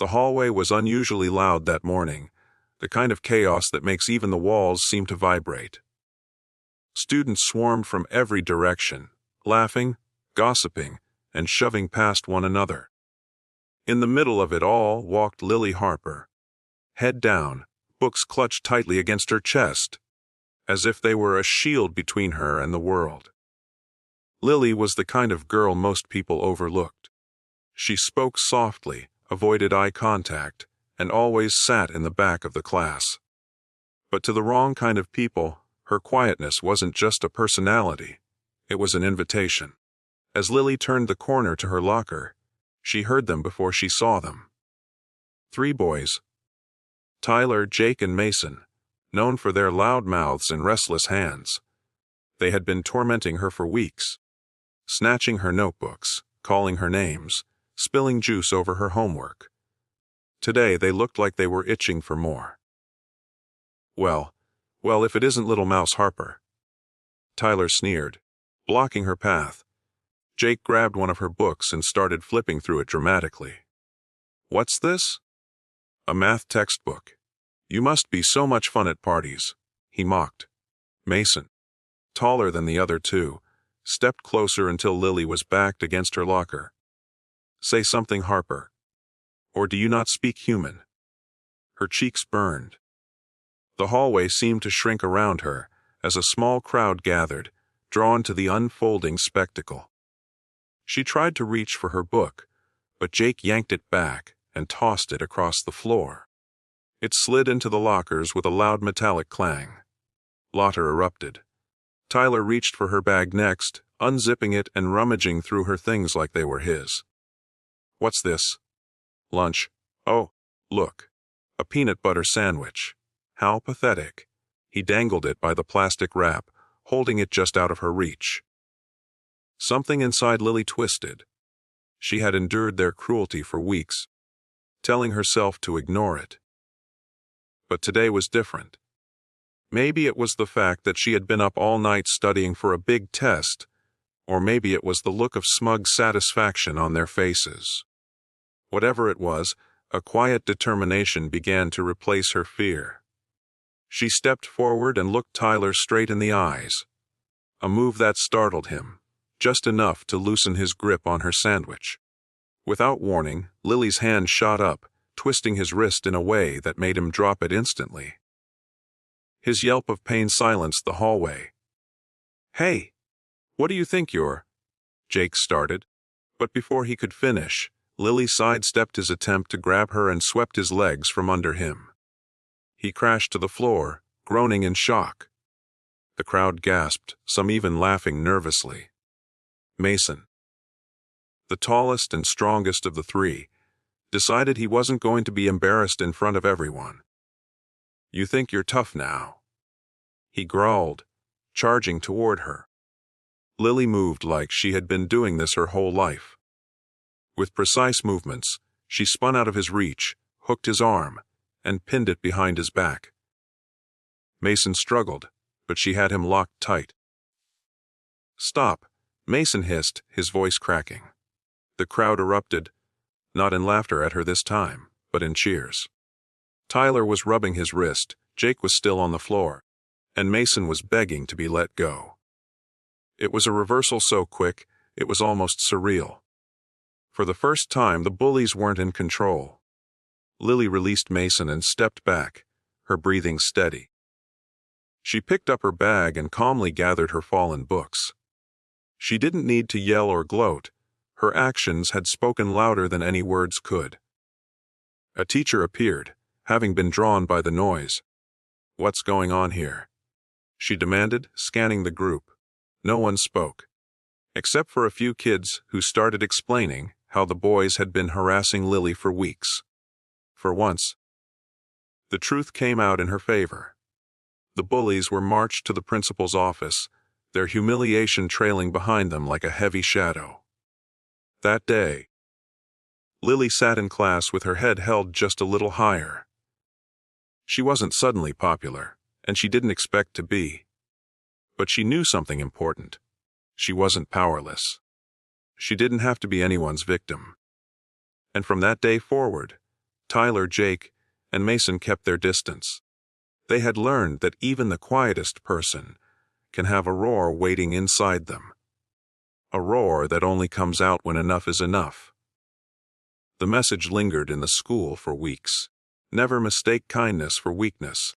The hallway was unusually loud that morning, the kind of chaos that makes even the walls seem to vibrate. Students swarmed from every direction, laughing, gossiping, and shoving past one another. In the middle of it all walked Lily Harper. Head down, books clutched tightly against her chest, as if they were a shield between her and the world. Lily was the kind of girl most people overlooked. She spoke softly, avoided eye contact, and always sat in the back of the class. But to the wrong kind of people, her quietness wasn't just a personality, it was an invitation. As Lily turned the corner to her locker, she heard them before she saw them. 3 boys. Tyler, Jake, and Mason, known for their loud mouths and restless hands. They had been tormenting her for weeks, snatching her notebooks, calling her names, spilling juice over her homework. Today they looked like they were itching for more. Well, if it isn't Little Mouse Harper. Tyler sneered, blocking her path. Jake grabbed one of her books and started flipping through it dramatically. What's this? A math textbook. You must be so much fun at parties, he mocked. Mason, taller than the other 2, stepped closer until Lily was backed against her locker. Say something, Harper. Or do you not speak human? Her cheeks burned. The hallway seemed to shrink around her as a small crowd gathered, drawn to the unfolding spectacle. She tried to reach for her book, but Jake yanked it back and tossed it across the floor. It slid into the lockers with a loud metallic clang. Laughter erupted. Tyler reached for her bag next, unzipping it and rummaging through her things like they were his. What's this? Lunch. Oh, look. A peanut butter sandwich. How pathetic. He dangled it by the plastic wrap, holding it just out of her reach. Something inside Lily twisted. She had endured their cruelty for weeks, telling herself to ignore it. But today was different. Maybe it was the fact that she had been up all night studying for a big test, or maybe it was the look of smug satisfaction on their faces. Whatever it was, a quiet determination began to replace her fear. She stepped forward and looked Tyler straight in the eyes, a move that startled him, just enough to loosen his grip on her sandwich. Without warning, Lily's hand shot up, twisting his wrist in a way that made him drop it instantly. His yelp of pain silenced the hallway. Hey, what do you think you're? Jake started, but before he could finish, Lily sidestepped his attempt to grab her and swept his legs from under him. He crashed to the floor, groaning in shock. The crowd gasped, some even laughing nervously. Mason, the tallest and strongest of the 3, decided he wasn't going to be embarrassed in front of everyone. You think you're tough now? He growled, charging toward her. Lily moved like she had been doing this her whole life. With precise movements, she spun out of his reach, hooked his arm, and pinned it behind his back. Mason struggled, but she had him locked tight. Stop, Mason hissed, his voice cracking. The crowd erupted, not in laughter at her this time, but in cheers. Tyler was rubbing his wrist, Jake was still on the floor, and Mason was begging to be let go. It was a reversal so quick, it was almost surreal. For the first time, the bullies weren't in control. Lily released Mason and stepped back, her breathing steady. She picked up her bag and calmly gathered her fallen books. She didn't need to yell or gloat. Her actions had spoken louder than any words could. A teacher appeared, having been drawn by the noise. What's going on here? She demanded, scanning the group. No one spoke, except for a few kids who started explaining how the boys had been harassing Lily for weeks. For once, the truth came out in her favor. The bullies were marched to the principal's office, their humiliation trailing behind them like a heavy shadow. That day, Lily sat in class with her head held just a little higher. She wasn't suddenly popular, and she didn't expect to be. But she knew something important. She wasn't powerless. She didn't have to be anyone's victim. And from that day forward, Tyler, Jake, and Mason kept their distance. They had learned that even the quietest person can have a roar waiting inside them. A roar that only comes out when enough is enough. The message lingered in the school for weeks. Never mistake kindness for weakness.